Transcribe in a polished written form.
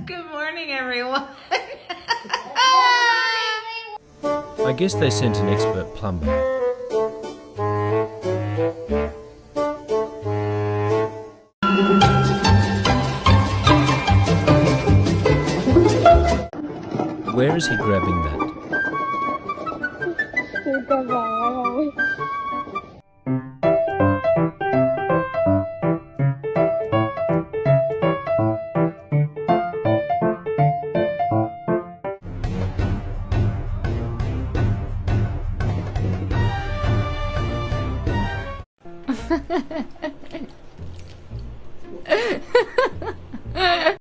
Good morning, everyone. I guess they sent an expert plumber. Where is he grabbing that?